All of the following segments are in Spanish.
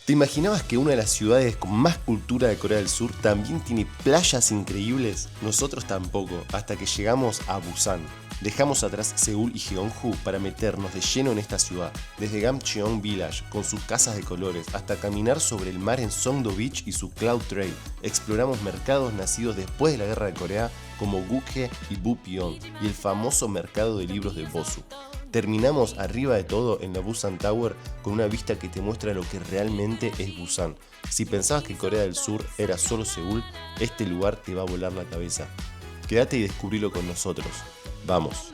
¿Te imaginabas que una de las ciudades con más cultura de Corea del Sur también tiene playas increíbles? Nosotros tampoco, hasta que llegamos a Busan. Dejamos atrás Seúl y Jeonju para meternos de lleno en esta ciudad, desde Gamcheon Village, con sus casas de colores, hasta caminar sobre el mar en Songdo Beach y su Cloud Trail. Exploramos mercados nacidos después de la Guerra de Corea, como Gukje y Bupyeon, y el famoso mercado de libros de Bosu. Terminamos arriba de todo en la Busan Tower con una vista que te muestra lo que realmente es Busan. Si pensabas que Corea del Sur era solo Seúl, este lugar te va a volar la cabeza. Quédate y descubrilo con nosotros. Vamos.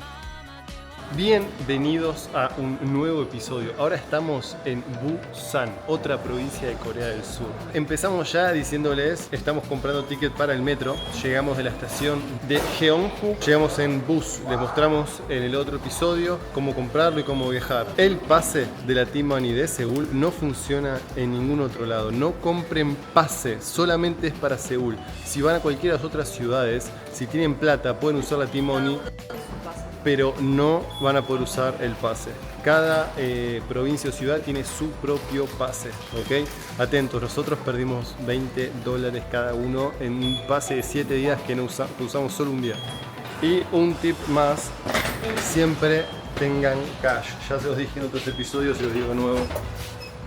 Bienvenidos a un nuevo episodio. Ahora estamos en Busan, otra provincia de Corea del Sur. Empezamos ya diciéndoles, estamos comprando ticket para el metro. Llegamos de la estación de Jeonju, llegamos en bus. Les mostramos en el otro episodio cómo comprarlo y cómo viajar. El pase de la T-Money de Seúl no funciona en ningún otro lado. No compren pase, solamente es para Seúl. Si van a cualquiera de las otras ciudades, si tienen plata pueden usar la T-Money, pero no van a poder usar el pase. Cada provincia o ciudad tiene su propio pase, ¿ok? Atentos, nosotros perdimos $20 cada uno en un pase de 7 días que usamos solo un día. Y un tip más, siempre tengan cash. Ya se los dije en otros episodios, se los digo de nuevo.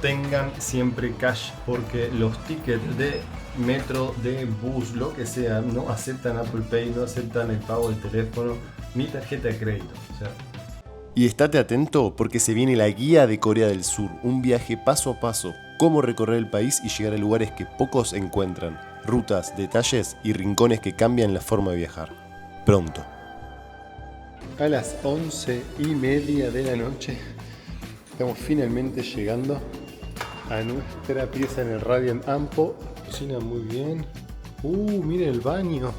Tengan siempre cash, porque los tickets de metro, de bus, lo que sea, no aceptan Apple Pay, no aceptan el pago del teléfono, ni tarjeta de crédito. Y estate atento porque se viene la guía de Corea del Sur, un viaje paso a paso, cómo recorrer el país y llegar a lugares que pocos encuentran, rutas, detalles y rincones que cambian la forma de viajar. Pronto. A las 11:30 de la noche estamos finalmente llegando a nuestra pieza en el Radiant Ampo. Cocina muy bien. Miren el baño.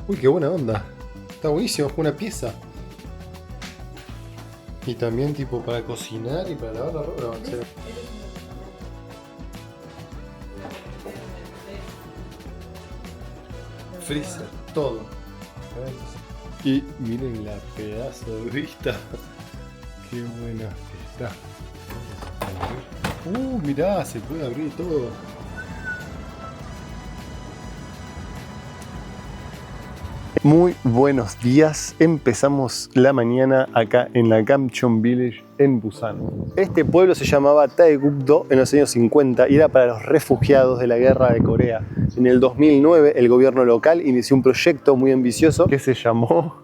Uy, qué buena onda. Está buenísimo, es una pieza. Y también tipo para cocinar y para lavar la ropa. No, freezer, todo. Y miren la pedazo de vista. Qué buena que está. Mirá, se puede abrir todo. Muy buenos días, empezamos la mañana acá en la Gamcheon Village en Busan. Este pueblo se llamaba Taegukdo en los años 50 y era para los refugiados de la guerra de Corea. En el 2009 el gobierno local inició un proyecto muy ambicioso que se llamó,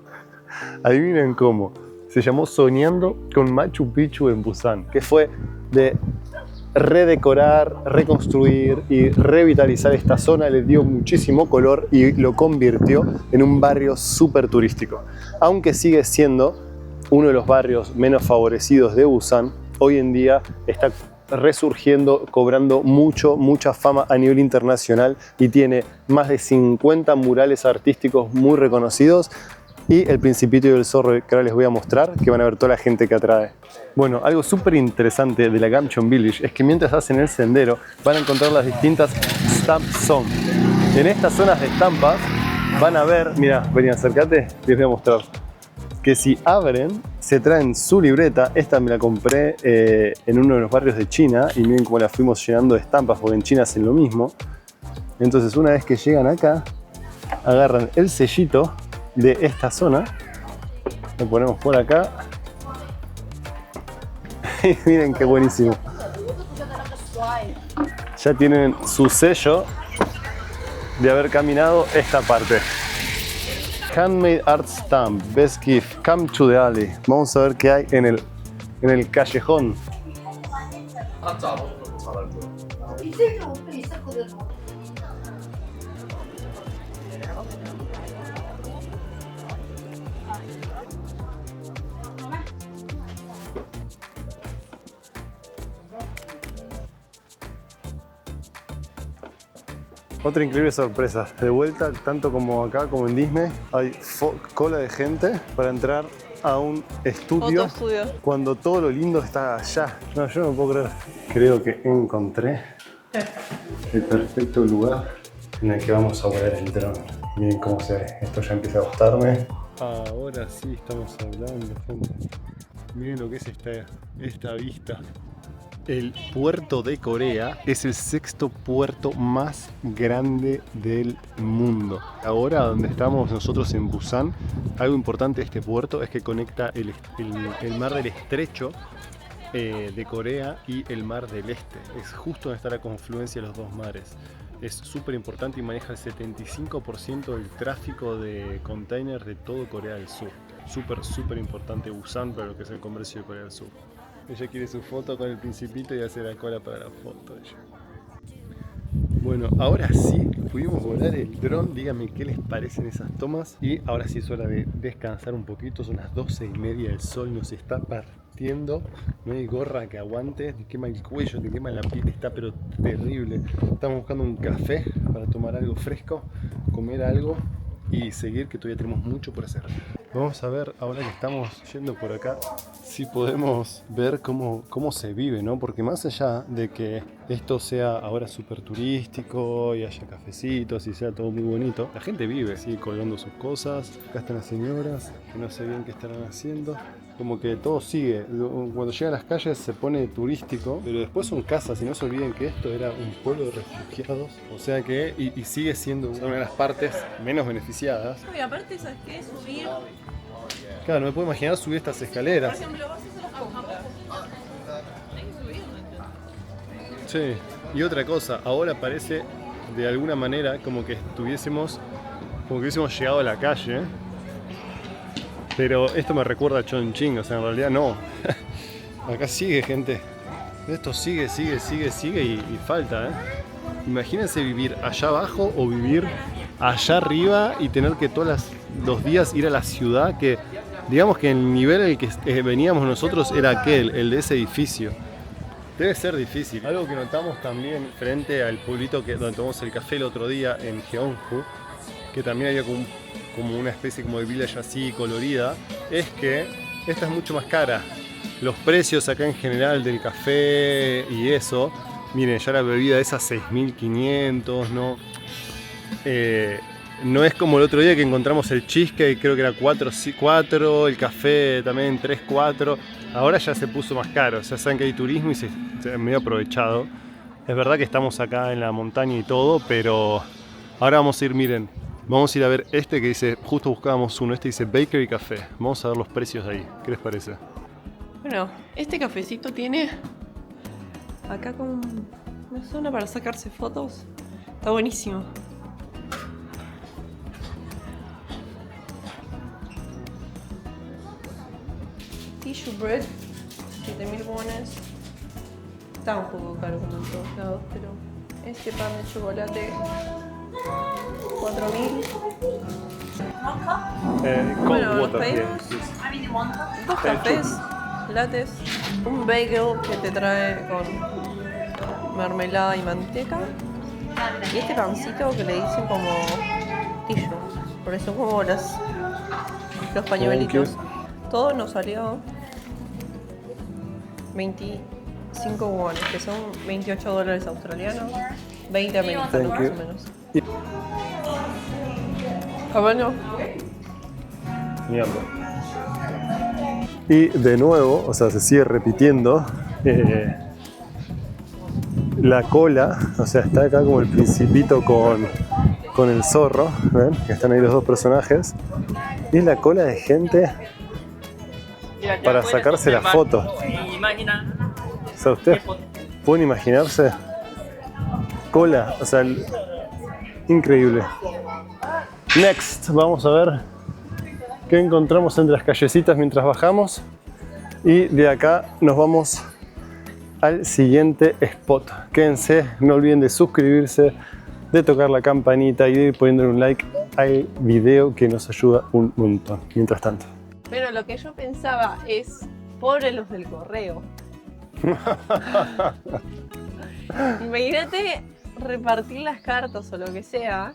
adivinen cómo, se llamó Soñando con Machu Picchu en Busan, que fue de redecorar, reconstruir y revitalizar esta zona. Le dio muchísimo color y lo convirtió en un barrio súper turístico. Aunque sigue siendo uno de los barrios menos favorecidos de Busan, hoy en día está resurgiendo, cobrando mucha fama a nivel internacional y tiene más de 50 murales artísticos muy reconocidos y el Principito y el Zorro que ahora les voy a mostrar, que van a ver toda la gente que atrae. Bueno, algo súper interesante de la Gamcheon Village es que mientras hacen el sendero van a encontrar las distintas Stamp Zones. En estas zonas de estampas van a ver, mira, vení, acércate, les voy a mostrar, que si abren, se traen su libreta. Esta me la compré en uno de los barrios de China y miren cómo la fuimos llenando de estampas, porque en China hacen lo mismo. Entonces una vez que llegan acá, agarran el sellito de esta zona, lo ponemos por acá y miren qué buenísimo, ya tienen su sello de haber caminado esta parte. Handmade Art Stamp, Best Gift, Come to the Alley. Vamos a ver qué hay en el callejón. Otra increíble sorpresa, de vuelta, tanto como acá como en Disney, hay cola de gente para entrar a un estudio, cuando todo lo lindo está allá. No, yo no puedo creer. Creo que encontré el perfecto lugar en el que vamos a volar el dron. Miren cómo se ve, esto ya empieza a gustarme. Ahora sí estamos hablando, gente. Miren lo que es esta vista. El puerto de Corea es el sexto puerto más grande del mundo. Ahora donde estamos nosotros en Busan, algo importante de este puerto es que conecta el mar del Estrecho de Corea y el mar del Este. Es justo donde está la confluencia de los dos mares. Es súper importante y maneja el 75% del tráfico de containers de todo Corea del Sur. Súper importante Busan para lo que es el comercio de Corea del Sur. Ella quiere su foto con el principito y hace la cola para la foto. Bueno, ahora sí, pudimos volar el dron. Díganme qué les parecen esas tomas. Y ahora sí es hora de descansar un poquito. Son las 12:30, el sol nos está partiendo. No hay gorra que aguante, te quema el cuello, te quema la piel, está pero terrible. Estamos buscando un café para tomar algo fresco, comer algo y seguir, que todavía tenemos mucho por hacer. Vamos a ver, ahora que estamos yendo por acá, si podemos ver cómo se vive, ¿no? Porque más allá de que esto sea ahora súper turístico y haya cafecitos y sea todo muy bonito, la gente vive, sigue colgando sus cosas. Acá están las señoras, que no sé bien qué estarán haciendo. Como que todo sigue. Cuando llega a las calles se pone turístico, pero después son casas y no se olviden que esto era un pueblo de refugiados. O sea que, y sigue siendo una de las partes menos beneficiadas. Y aparte, ¿sabes qué? Subir. Claro, no me puedo imaginar subir estas escaleras. Por ejemplo, vas a hacer las compras. Hay que subir, ¿no? Sí, y otra cosa, ahora parece de alguna manera como que hubiésemos llegado a la calle. Pero esto me recuerda a Chongqing, o sea, en realidad no. Acá sigue, gente. Esto sigue y falta, ¿eh? Imagínense vivir allá abajo o vivir allá arriba y tener que todos los días ir a la ciudad, que digamos que el nivel al que veníamos nosotros era aquel, el de ese edificio. Debe ser difícil. Algo que notamos también frente al pueblito donde tomamos el café el otro día en Jeonju, que también había como una especie como de village así colorida, es que esta es mucho más cara. Los precios acá en general del café y eso, miren, ya la bebida esa 6.500, ¿no? No es como el otro día que encontramos el cheesecake, creo que era 4, el café también 3, 4. Ahora ya se puso más caro, ya saben que hay turismo y se ha medio aprovechado. Es verdad que estamos acá en la montaña y todo, pero ahora vamos a ir, miren, vamos a ir a ver este que dice, justo buscábamos uno, este dice Bakery Café. Vamos a ver los precios ahí, ¿qué les parece? Bueno, este cafecito tiene acá como una zona para sacarse fotos. Está buenísimo. Tissue bread, 7.000 wones. Está un poco caro como en todos lados, pero este pan de chocolate 4.000. Bueno, pedimos 2 cafés, lates, un bagel que te trae con mermelada y manteca, y este pancito que le dicen como tissue, por eso como los pañuelitos. Todo nos salió 25 wones, que son $28 australianos, 20 americanos más o menos. ¿Está bueno? Mierda. Y de nuevo, o sea, se sigue repitiendo la cola, o sea, está acá como el principito con el zorro, ¿ven? Que están ahí los dos personajes, y la cola de gente para sacarse la foto. O sea, ustedes pueden imaginarse cola, o sea, increíble. Next, vamos a ver qué encontramos entre las callecitas mientras bajamos, y de acá nos vamos al siguiente spot. Quédense, no olviden de suscribirse, de tocar la campanita y de ir poniéndole un like al video, que nos ayuda un montón. Mientras tanto, pero lo que yo pensaba es, pobre los del correo. Imagínate repartir las cartas o lo que sea,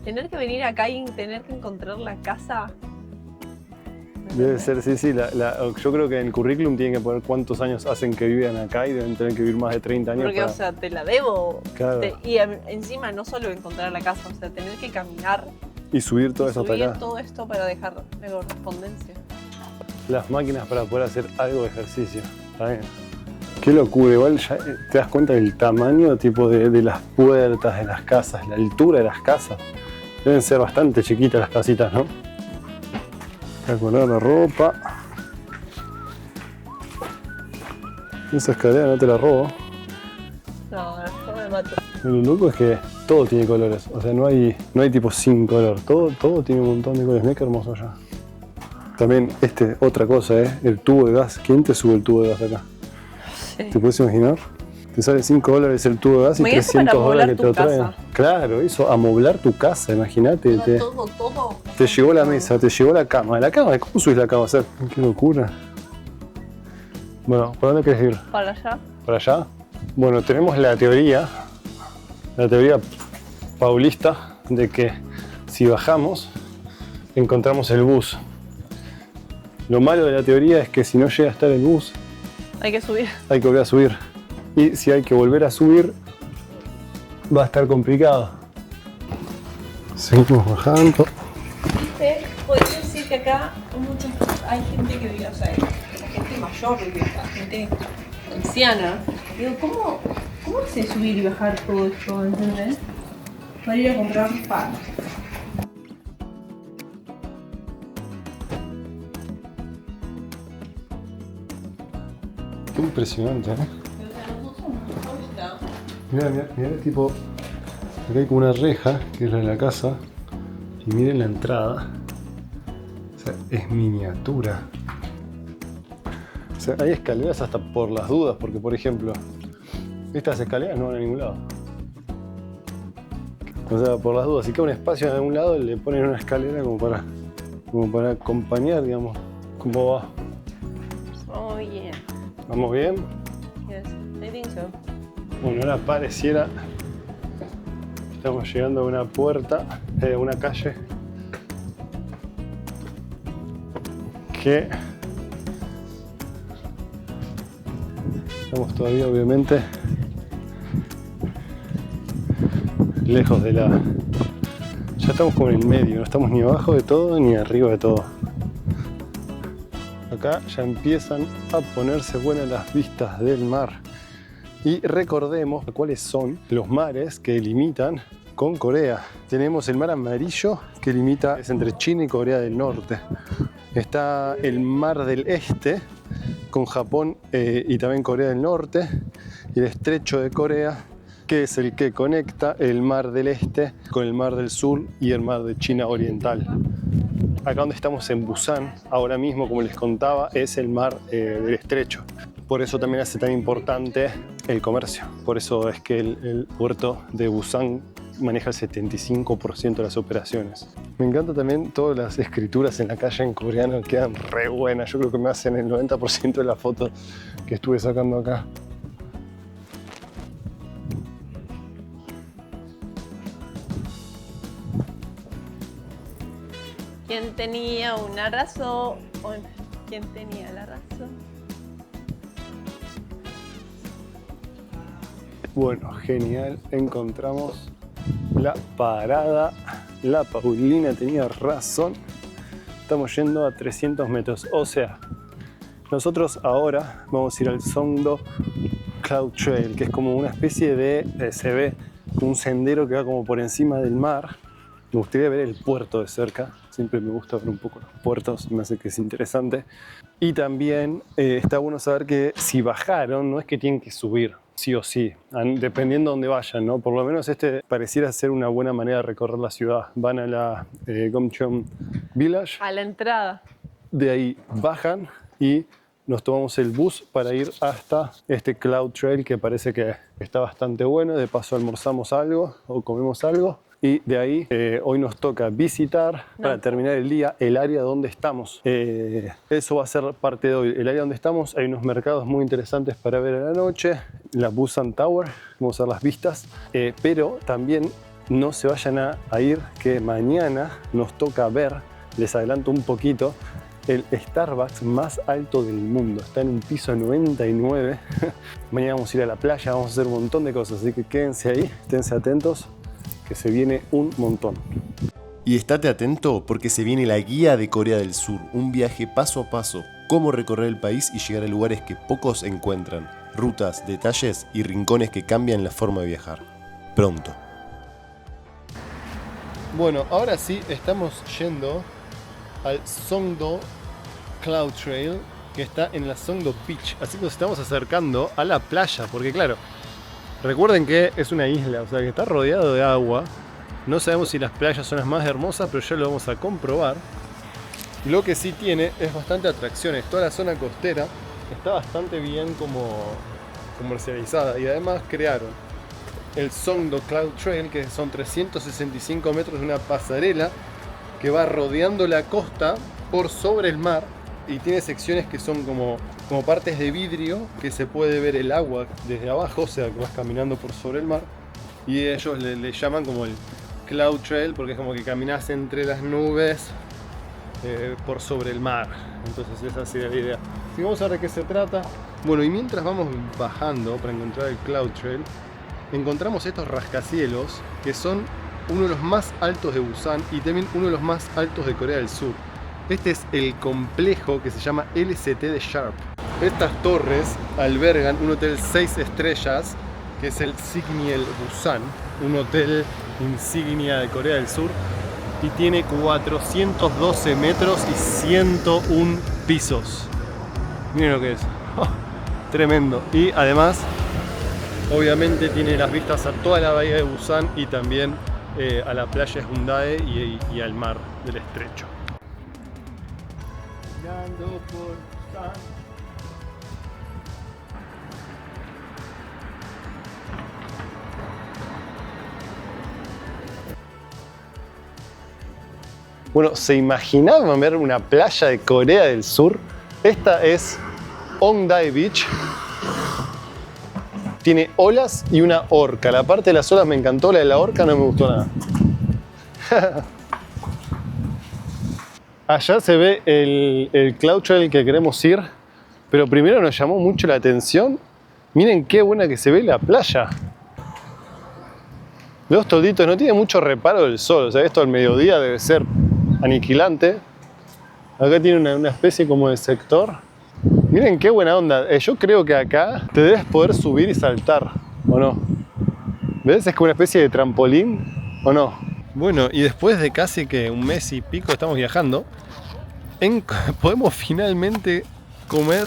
tener que venir acá y tener que encontrar la casa. debe ser, sí, yo creo que en el currículum tienen que poner cuántos años hacen que viven acá y deben tener que vivir más de 30 años. Porque, o sea, te la debo. Claro. Y encima no solo encontrar la casa, o sea, tener que caminar Y subir todo eso hasta acá. todo esto para dejar la correspondencia. Las máquinas para poder hacer algo de ejercicio. Está bien. Qué locura, igual ya te das cuenta del tamaño tipo de las puertas de las casas, la altura de las casas. Deben ser bastante chiquitas las casitas, ¿no? Voy a colgar la ropa. Esa escalera no te la robo. No me mato. Lo loco es que todo tiene colores, o sea, no hay tipo sin color, todo tiene un montón de colores. Mira qué hermoso ya. También otra cosa, el tubo de gas. ¿Quién te sube el tubo de gas acá? Sí. ¿Te puedes imaginar? Te sale $5 el tubo de gas y $300 que te lo traen. Claro, eso, amoblar tu casa, imagínate. Todo. Te llegó la mesa, te llegó la cama. ¿Cómo subís la cama? O sea, qué locura. Bueno, ¿por dónde querés ir? Para allá. ¿Para allá? Bueno, tenemos la teoría paulista de que si bajamos encontramos el bus. Lo malo de la teoría es que si no llega a estar el bus, hay que subir. hay que volver a subir. Y si hay que volver a subir, va a estar complicado. Seguimos bajando. ¿Viste? Podría decir que acá hay gente que vive, o sea, la gente mayor vive acá, gente anciana. Digo, ¿cómo hace subir y bajar todo esto, entendés? Para ir a comprar pan. Qué impresionante, ¿eh? Mirá, tipo, acá hay como una reja, que es la de la casa, y miren la entrada. O sea, es miniatura. O sea, hay escaleras hasta por las dudas, porque por ejemplo, estas escaleras no van a ningún lado. O sea, por las dudas, si queda un espacio en algún lado, le ponen una escalera como para acompañar, digamos. ¿Cómo va? Oh, yeah. ¿Vamos bien? Yes, I think so. Bueno, ahora pareciera estamos llegando a una puerta, una calle que estamos todavía obviamente lejos de la... Ya estamos como en el medio, no estamos ni abajo de todo ni arriba de todo. Acá ya empiezan a ponerse buenas las vistas del mar. Y recordemos cuáles son los mares que limitan con Corea. Tenemos el mar amarillo que limita es entre China y Corea del Norte. Está el mar del Este con Japón y también Corea del Norte. Y el estrecho de Corea, que es el que conecta el mar del Este con el mar del Sur y el mar de China Oriental. Acá donde estamos en Busan, ahora mismo, como les contaba, es el mar del estrecho. Por eso también hace tan importante el comercio. Por eso es que el puerto de Busan maneja el 75% de las operaciones. Me encanta también todas las escrituras en la calle en coreano, quedan re buenas. Yo creo que me hacen el 90% de las fotos que estuve sacando acá. ¿Quién tenía una razón? ¿Quién tenía la razón? Bueno, genial, encontramos la parada. La Paulina tenía razón. Estamos yendo a 300 metros, o sea, nosotros ahora vamos a ir al Songdo Cloud Trail, que es como una especie de, se ve un sendero que va como por encima del mar. Me gustaría ver el puerto de cerca, siempre me gusta ver un poco los puertos, me hace que es interesante. Y también está bueno saber que si bajaron, no es que tienen que subir, sí o sí, dependiendo de dónde vayan, ¿no? Por lo menos pareciera ser una buena manera de recorrer la ciudad. Van a la Gomcheon Village. A la entrada. De ahí bajan y nos tomamos el bus para ir hasta este Cloud Trail que parece que está bastante bueno. De paso almorzamos algo o comemos algo. Y de ahí hoy nos toca visitar, para terminar el día, el área donde estamos. Eso va a ser parte de hoy. El área donde estamos, hay unos mercados muy interesantes para ver a la noche. La Busan Tower, vamos a ver las vistas. Pero también no se vayan a ir, que mañana nos toca ver, les adelanto un poquito, el Starbucks más alto del mundo. Está en un piso 99. Mañana vamos a ir a la playa, vamos a hacer un montón de cosas. Así que quédense ahí, esténse atentos, que se viene un montón. Y estate atento porque se viene la guía de Corea del Sur, un viaje paso a paso, cómo recorrer el país y llegar a lugares que pocos encuentran. rutas, detalles y rincones que cambian la forma de viajar. Pronto. Bueno, ahora sí estamos yendo al Songdo Cloud Trail, que está en la Songdo Beach. Así que nos estamos acercando a la playa, porque claro, recuerden que es una isla, o sea que está rodeado de agua. No sabemos si las playas son las más hermosas, pero ya lo vamos a comprobar. Lo que sí tiene es bastante atracciones. Toda la zona costera está bastante bien como comercializada, y además crearon el Songdo Cloud Trail, que son 365 metros de una pasarela que va rodeando la costa por sobre el mar, y tiene secciones que son como partes de vidrio que se puede ver el agua desde abajo, o sea que vas caminando por sobre el mar, y ellos le llaman como el Cloud Trail porque es como que caminas entre las nubes por sobre el mar. Entonces esa sería la idea. Si vamos a ver de qué se trata. Bueno, y mientras vamos bajando para encontrar el Cloud Trail, encontramos estos rascacielos que son uno de los más altos de Busan y también uno de los más altos de Corea del Sur. Este es el complejo que se llama LCT de Sharp. Estas torres albergan un hotel 6 estrellas que es el Signiel Busan, un hotel insignia de Corea del Sur, y tiene 412 metros y 101 pisos. Miren lo que es. Oh, tremendo. Y además, obviamente tiene las vistas a toda la bahía de Busan y también a la playa de Hyundai y al mar del estrecho. Bueno, ¿se imaginaban ver una playa de Corea del Sur? Esta es Hongdae Beach. Tiene olas y una orca. La parte de las olas me encantó, la de la orca no me gustó nada. Allá se ve el Cloud Trail que queremos ir, pero primero nos llamó mucho la atención. Miren qué buena que se ve la playa. Los tolditos, no tiene mucho reparo del sol, o sea, esto al mediodía debe ser aniquilante. Acá tiene una especie como de sector. Miren qué buena onda. Yo creo que acá te debes poder subir y saltar, ¿o no? ¿Ves? Es como una especie de trampolín, ¿o no? Bueno, y después de casi que un mes y pico estamos viajando, podemos finalmente comer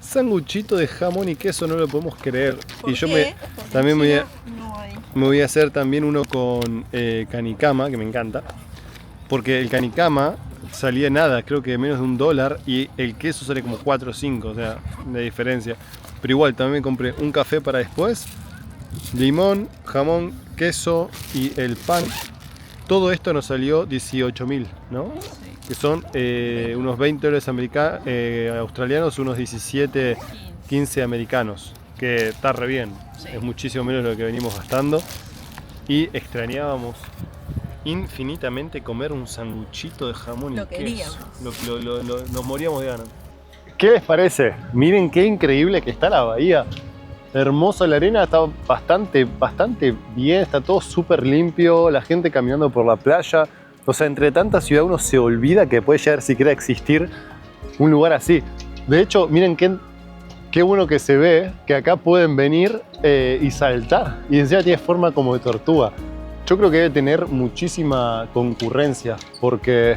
sanguchito de jamón y queso, no lo podemos creer. Y yo también me voy a hacer también uno con canicama, que me encanta. Porque el canicama salía nada, creo que menos de $1, y el queso sale como 4 o 5, o sea, la diferencia. Pero igual también me compré un café para después, limón, jamón, queso y el pan. Todo esto nos salió 18.000, ¿no? Sí. Que son unos $20 australianos, unos 17, 15 americanos, que está re bien, sí. Es muchísimo menos de lo que venimos gastando, y extrañábamos infinitamente comer un sanguchito de jamón y queso. Nos moríamos de ganas. ¿Qué les parece? Miren qué increíble que está la bahía. Hermosa la arena, está bastante bien, está todo súper limpio, la gente caminando por la playa. O sea, entre tanta ciudad uno se olvida que puede llegar siquiera a existir un lugar así. De hecho, miren qué bueno que se ve que acá pueden venir y saltar. Y encima tiene forma como de tortuga. Yo creo que debe tener muchísima concurrencia, porque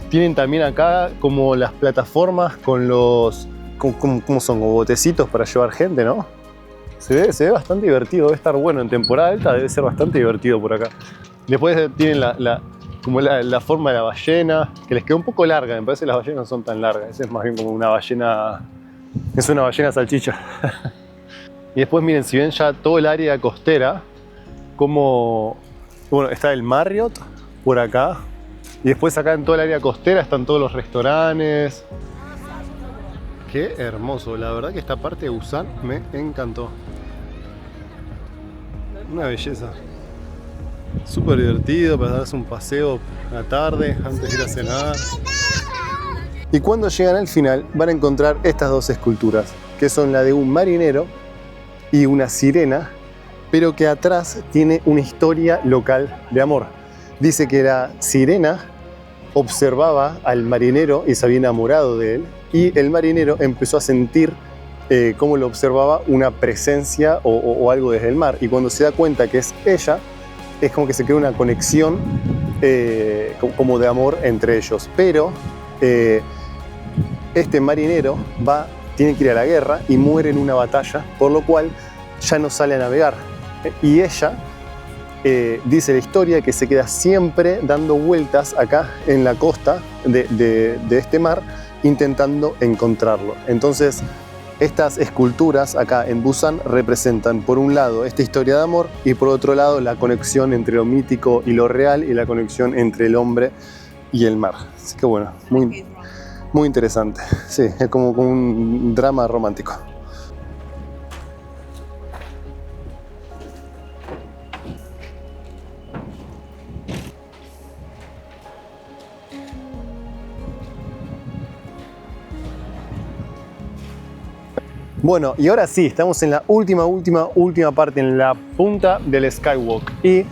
tienen también acá como las plataformas con los... ¿Cómo son? Como botecitos para llevar gente, ¿no? Se ve bastante divertido, debe estar bueno. En temporada alta debe ser bastante divertido por acá. Después tienen la forma de la ballena, que les quedó un poco larga. Me parece que las ballenas no son tan largas. Esa es más bien como una ballena... Es una ballena salchicha. Y después miren, si ven ya todo el área costera, como... Bueno, está el Marriott por acá. Y después acá en toda el área costera están todos los restaurantes. Qué hermoso, la verdad que esta parte de Busan me encantó. Una belleza. Súper divertido para darse un paseo a la tarde antes de ir a cenar. Y cuando llegan al final van a encontrar estas dos esculturas, que son la de un marinero y una sirena, pero que atrás tiene una historia local de amor. Dice que la sirena observaba al marinero y se había enamorado de él, y el marinero empezó a sentir cómo lo observaba una presencia o algo desde el mar. Y cuando se da cuenta que es ella, es como que se crea una conexión como de amor entre ellos. Pero este marinero tiene que ir a la guerra y muere en una batalla, por lo cual ya no sale a navegar. Y ella dice la historia que se queda siempre dando vueltas acá en la costa de este mar, intentando encontrarlo. Entonces, estas esculturas acá en Busan representan, por un lado, esta historia de amor y por otro lado, la conexión entre lo mítico y lo real y la conexión entre el hombre y el mar. Así que bueno, muy interesante. Sí, es como un drama romántico. Bueno, y ahora sí, estamos en la última parte, en la punta del Skywalk. Y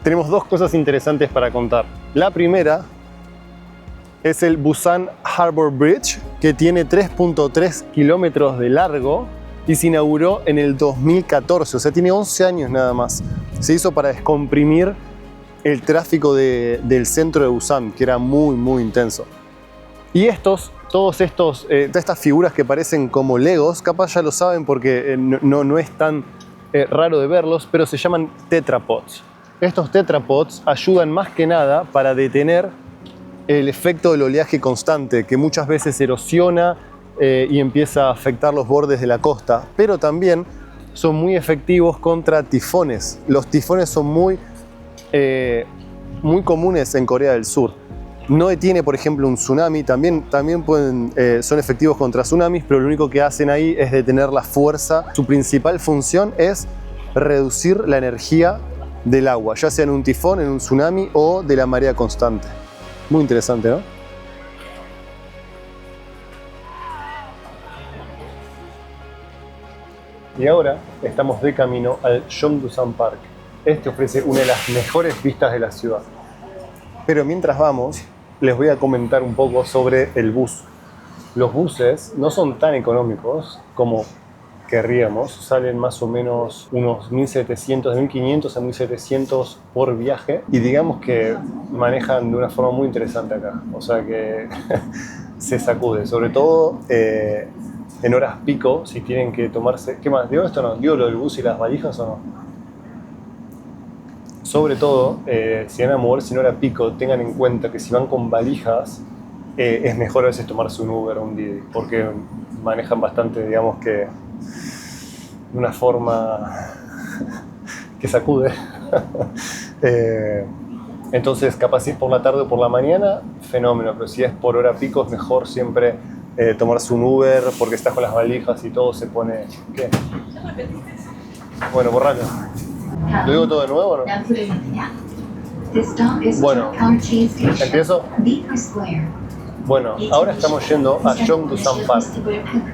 tenemos dos cosas interesantes para contar. La primera es el Busan Harbor Bridge, que tiene 3.3 kilómetros de largo y se inauguró en el 2014, o sea, tiene 11 años nada más. Se hizo para descomprimir el tráfico del centro de Busan, que era muy intenso. Y todas estas figuras que parecen como Legos, capaz ya lo saben porque no es tan raro de verlos, pero se llaman tetrapods. Estos tetrapods ayudan más que nada para detener el efecto del oleaje constante, que muchas veces erosiona y empieza a afectar los bordes de la costa, pero también son muy efectivos contra tifones. Los tifones son muy comunes en Corea del Sur. No detiene, por ejemplo, un tsunami, también son efectivos contra tsunamis, pero lo único que hacen ahí es detener la fuerza. Su principal función es reducir la energía del agua, ya sea en un tifón, en un tsunami o de la marea constante. Muy interesante, ¿no? Y ahora estamos de camino al Yeongdusan Park. Este ofrece una de las mejores vistas de la ciudad. Pero mientras vamos, les voy a comentar un poco sobre el bus. Los buses no son tan económicos como querríamos, salen más o menos unos 1.700, de 1.500 a 1.700 por viaje y digamos que manejan de una forma muy interesante acá, o sea que se sacude, sobre todo en horas pico, si tienen que tomarse... ¿Qué más? ¿Digo esto o no? ¿Digo lo del bus y las valijas o no? Sobre todo, si van a moverse en hora pico, tengan en cuenta que si van con valijas, es mejor a veces tomarse un Uber o un Didi, porque manejan bastante, digamos que de una forma que sacude. Entonces, capaz si es por la tarde o por la mañana, fenómeno, pero si es por hora pico es mejor siempre tomarse un Uber, porque estás con las valijas y todo se pone... ¿Qué? Bueno, borralo. ¿Lo digo todo de nuevo o no? Bueno, ¿empiezo? Bueno, ahora estamos yendo a Yeongdusan Park.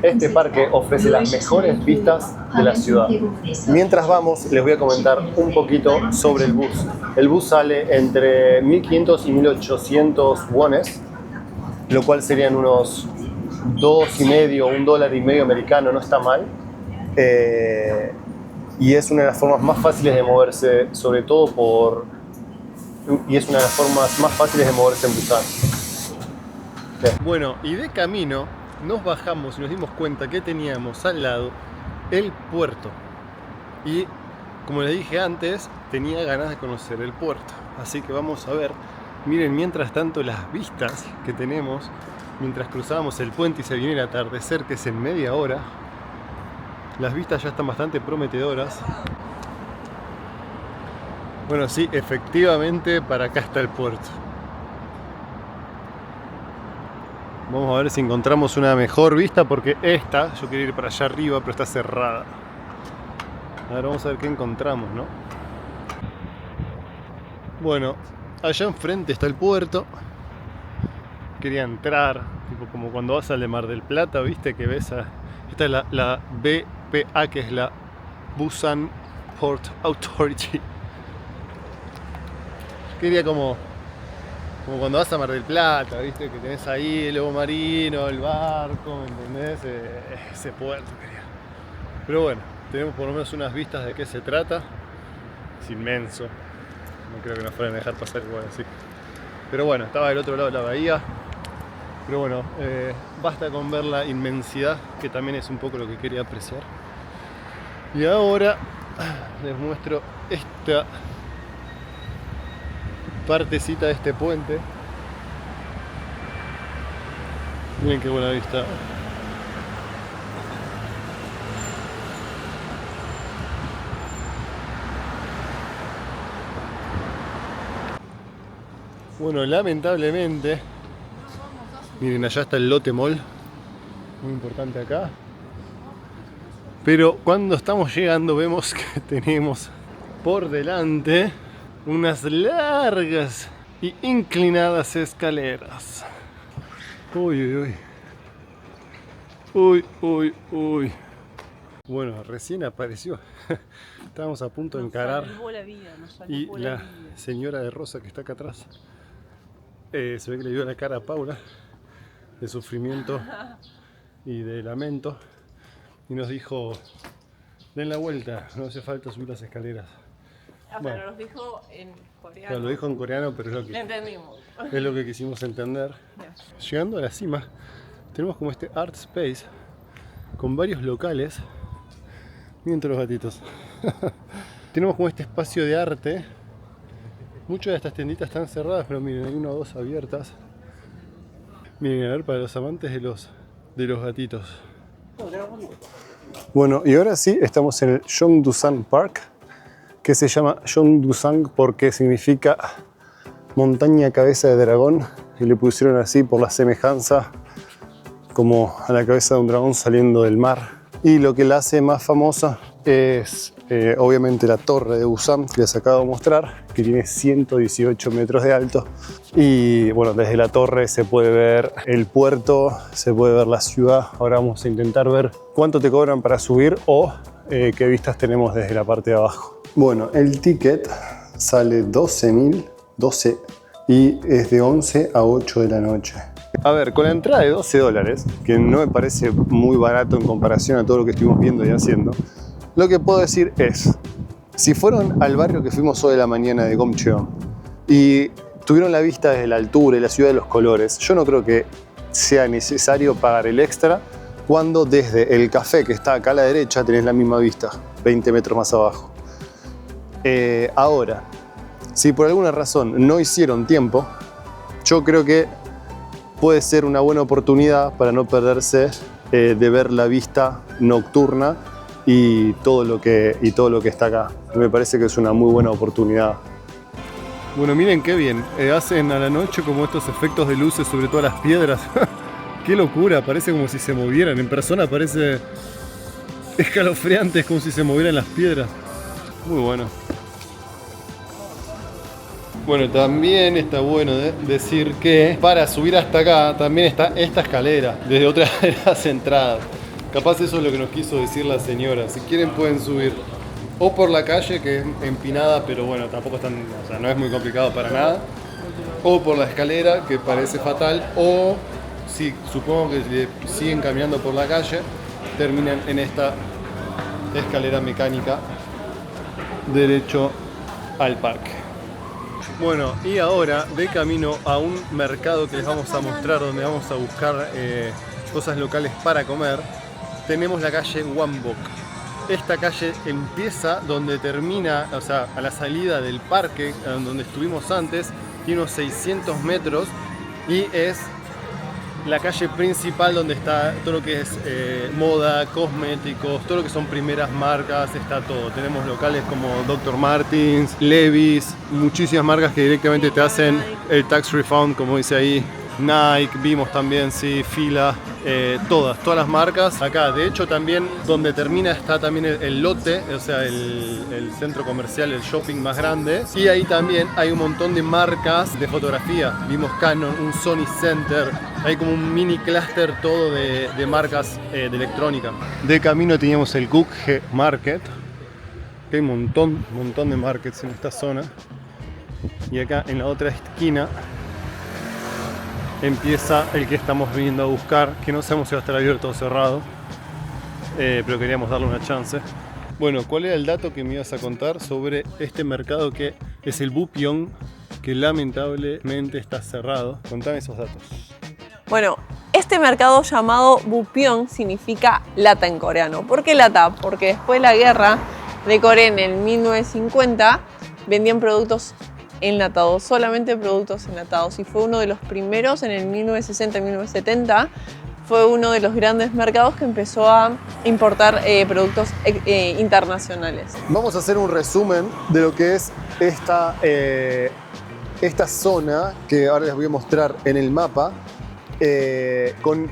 Este parque ofrece las mejores vistas de la ciudad. Mientras vamos, les voy a comentar un poquito sobre el bus. El bus sale entre 1.500 y 1.800 wones, lo cual serían unos $2,50, $1.50 americano, no está mal. Y es una de las formas más fáciles de moverse, sobre todo y es una de las formas más fáciles de moverse en Busan. Bueno, y de camino nos bajamos y nos dimos cuenta que teníamos al lado el puerto. Y como les dije antes, tenía ganas de conocer el puerto. Así que vamos a ver, miren mientras tanto las vistas que tenemos mientras cruzábamos el puente y se viene el atardecer, que es en media hora. Las vistas ya están bastante prometedoras. Bueno, sí, efectivamente para acá está el puerto. Vamos a ver si encontramos una mejor vista, porque esta, yo quería ir para allá arriba, pero está cerrada. A ver, vamos a ver qué encontramos, ¿no? Bueno, allá enfrente está el puerto. Quería entrar, tipo como cuando vas al de Mar del Plata, ¿viste? Que ves esta es la BPA, que es la Busan Port Authority. Quería como Como cuando vas a Mar del Plata, ¿viste? Que tenés ahí el lobo marino, el barco, ¿me entendés? Ese puerto, quería. Pero bueno, tenemos por lo menos unas vistas de qué se trata. Es inmenso. No creo que nos fueran a dejar pasar igual así. Pero bueno, estaba del otro lado de la bahía. Pero bueno, basta con ver la inmensidad, que también es un poco lo que quería apreciar. Y ahora les muestro esta partecita de este puente. Miren qué buena vista. Bueno, lamentablemente, miren, allá está el Lotte Mall, muy importante acá. Pero cuando estamos llegando vemos que tenemos por delante unas largas y inclinadas escaleras. Uy, uy, uy. Uy, uy, uy. Bueno, recién apareció. Estábamos a punto de encarar. Y la señora de rosa que está acá atrás se ve que le dio la cara a Paula de sufrimiento y de lamento. Y nos dijo: den la vuelta, no hace falta subir las escaleras. Bueno, pero nos dijo en coreano. Claro, lo dijo en coreano, pero es lo que, entendimos. Es lo que quisimos entender. Llegando a la cima, tenemos como este art space con varios locales. Miren todos los gatitos. Tenemos como este espacio de arte. Muchas de estas tienditas están cerradas, pero miren, hay una o dos abiertas. Miren, a ver, para los amantes de los gatitos. Bueno, y ahora sí, estamos en el Yeongdusan Park, que se llama Yeongdusan porque significa montaña cabeza de dragón, y le pusieron así por la semejanza como a la cabeza de un dragón saliendo del mar. Y lo que la hace más famosa es obviamente la torre de Busan, que les acabo de mostrar, que tiene 118 metros de alto. Y bueno, desde la torre se puede ver el puerto, se puede ver la ciudad. Ahora vamos a intentar ver cuánto te cobran para subir o qué vistas tenemos desde la parte de abajo. Bueno, el ticket sale 12 y es de 11 a 8 de la noche. A ver, con la entrada de $12, que no me parece muy barato en comparación a todo lo que estuvimos viendo y haciendo, lo que puedo decir es, si fueron al barrio que fuimos hoy de la mañana de Gomcheon y tuvieron la vista desde la altura y la ciudad de los colores, yo no creo que sea necesario pagar el extra cuando desde el café que está acá a la derecha tenés la misma vista, 20 metros más abajo. Ahora, si por alguna razón no hicieron tiempo, yo creo que puede ser una buena oportunidad para no perderse de ver la vista nocturna y todo lo que está acá. Me parece que es una muy buena oportunidad. Bueno, miren qué bien, hacen a la noche como estos efectos de luces sobre todas las piedras. Qué locura, parece como si se movieran. En persona parece escalofriante, es como si se movieran las piedras. Muy bueno. Bueno, también está bueno decir que para subir hasta acá también está esta escalera, desde otra de las entradas. Capaz eso es lo que nos quiso decir la señora. Si quieren pueden subir o por la calle, que es empinada, pero bueno, tampoco es no es muy complicado para nada. O por la escalera, que parece fatal. O, si supongo que si siguen caminando por la calle, terminan en esta escalera mecánica derecho al parque. Bueno, y ahora de camino a un mercado que les vamos a mostrar, donde vamos a buscar cosas locales para comer, tenemos la calle Wanbok. Esta calle empieza donde termina, o sea, a la salida del parque donde estuvimos antes, tiene unos 600 metros y es la calle principal donde está todo lo que es moda, cosméticos, todo lo que son primeras marcas, está todo. Tenemos locales como Dr. Martens, Levi's, muchísimas marcas que directamente te hacen el tax refund, como dice ahí. Nike, vimos también, sí, Fila, todas las marcas. Acá, de hecho, también donde termina está también el Lotte, o sea, el centro comercial, el shopping más grande. Y ahí también hay un montón de marcas de fotografía. Vimos Canon, un Sony Center, hay como un mini clúster todo de marcas de electrónica. De camino teníamos el Gukje Market, que hay un montón de markets en esta zona. Y acá en la otra esquina empieza el que estamos viniendo a buscar, que no sabemos si va a estar abierto o cerrado, pero queríamos darle una chance. Bueno, ¿cuál era el dato que me ibas a contar sobre este mercado que es el Bupyeong, que lamentablemente está cerrado? Contame esos datos. Bueno, este mercado llamado Bupyeong significa lata en coreano. ¿Por qué lata? Porque después de la guerra de Corea en el 1950 vendían productos enlatados, solamente productos enlatados, y fue uno de los primeros en el 1960-1970. Fue uno de los grandes mercados que empezó a importar productos internacionales. Vamos a hacer un resumen de lo que es esta zona que ahora les voy a mostrar en el mapa, con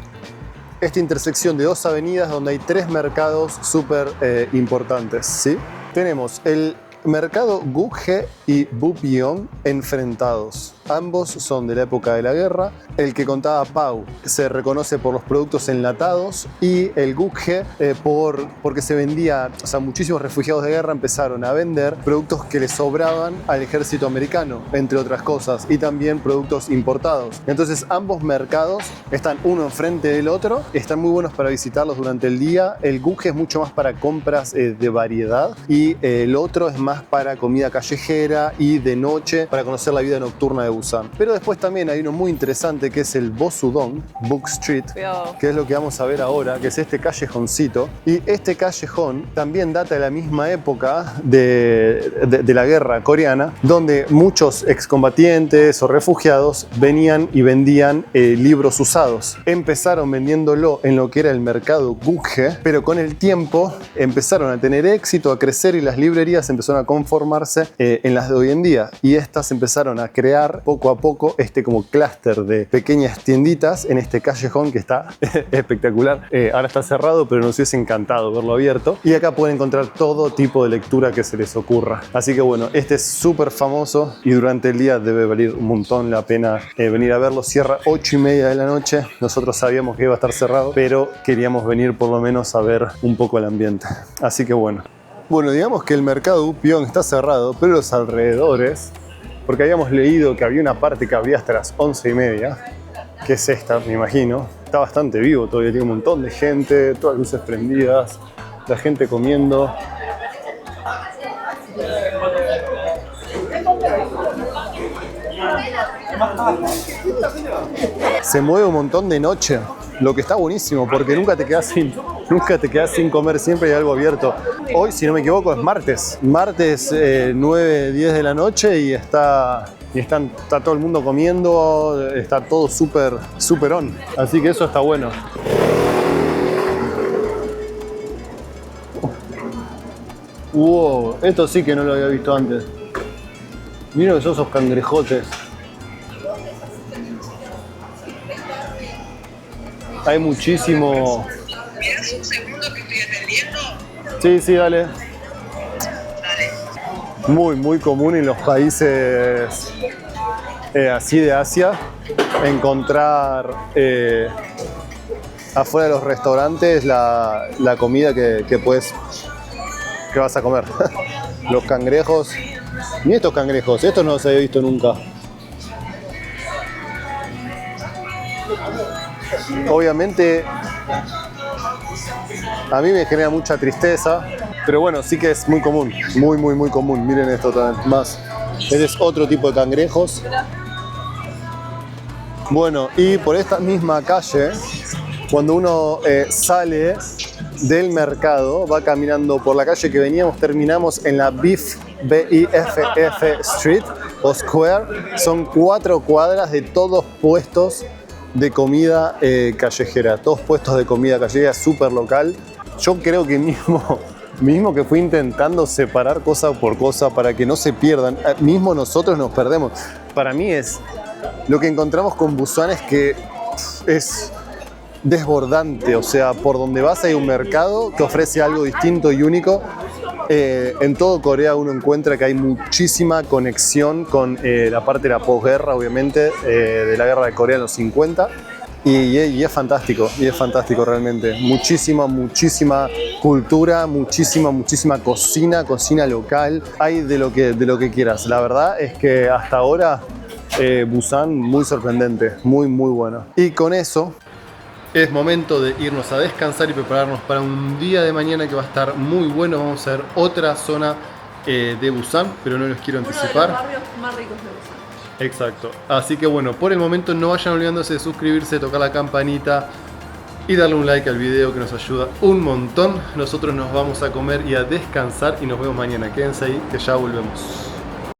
esta intersección de dos avenidas donde hay tres mercados súper importantes, ¿sí? Tenemos el mercado Gukje y Bupyeong enfrentados. Ambos son de la época de la guerra. El que contaba Pau se reconoce por los productos enlatados, y el Gukje porque se vendía, o sea, muchísimos refugiados de guerra empezaron a vender productos que les sobraban al ejército americano, entre otras cosas, y también productos importados. Entonces ambos mercados están uno enfrente del otro, están muy buenos para visitarlos durante el día. El Gukje es mucho más para compras de variedad, y el otro es más para comida callejera y de noche, para conocer la vida nocturna de Busan. Pero después también hay uno muy interesante que es el Bosudong, Book Street, que es lo que vamos a ver ahora, que es este callejoncito. Y este callejón también data de la misma época de la guerra coreana, donde muchos excombatientes o refugiados venían y vendían libros usados. Empezaron vendiéndolo en lo que era el mercado Gukje, pero con el tiempo empezaron a tener éxito, a crecer, y las librerías empezaron a conformarse en las de hoy en día. Y estas empezaron a crear poco a poco como clúster de pequeñas tienditas en este callejón que está espectacular. Ahora está cerrado, pero nos hubiese encantado verlo abierto. Y acá pueden encontrar todo tipo de lectura que se les ocurra. Así que bueno, este es súper famoso y durante el día debe valer un montón la pena venir a verlo. Cierra 8:30 de la noche. Nosotros sabíamos que iba a estar cerrado, pero queríamos venir por lo menos a ver un poco el ambiente. Así que bueno. Bueno, digamos que el mercado Bupyeong está cerrado, pero los alrededores, porque habíamos leído que había una parte que abría hasta las 11:30, que es esta, me imagino. Está bastante vivo todavía, tiene un montón de gente, todas las luces prendidas, la gente comiendo. Se mueve un montón de noche, lo que está buenísimo, porque nunca te quedas sin comer, siempre hay algo abierto. Hoy, si no me equivoco, es martes 9-10 de la noche, y está todo el mundo comiendo, está todo súper on, así que eso está bueno. Wow, esto sí que no lo había visto antes. Miren esos cangrejotes. Hay muchísimo. ¿Mirás un segundo que estoy atendiendo? Sí, dale. Muy común en los países así de Asia encontrar afuera de los restaurantes la comida que vas a comer. Los cangrejos. Ni estos cangrejos, estos no los había visto nunca. Obviamente a mí me genera mucha tristeza, pero bueno, sí que es muy común, muy común. Miren esto también, más. Este es otro tipo de cangrejos. Bueno, y por esta misma calle, cuando uno sale del mercado, va caminando por la calle que veníamos, terminamos en la Biff Street o Square. Son 4 cuadras de todos puestos de comida callejera, todos puestos de comida callejera súper local. Yo creo que mismo que fui intentando separar cosa por cosa para que no se pierdan, mismo nosotros nos perdemos. Para mí lo que encontramos con Busan es que es desbordante, o sea, por donde vas hay un mercado que ofrece algo distinto y único. En todo Corea uno encuentra que hay muchísima conexión con la parte de la posguerra, obviamente, de la guerra de Corea en los 50. Y es fantástico realmente. Muchísima cultura, muchísima cocina local. Hay de lo que quieras. La verdad es que hasta ahora Busan muy sorprendente, muy bueno. Y con eso es momento de irnos a descansar y prepararnos para un día de mañana que va a estar muy bueno. Vamos a ver otra zona de Busan, pero no los quiero anticipar. Uno de los barrios más ricos de Busan. Exacto. Así que bueno, por el momento no vayan olvidándose de suscribirse, tocar la campanita y darle un like al video que nos ayuda un montón. Nosotros nos vamos a comer y a descansar y nos vemos mañana. Quédense ahí que ya volvemos.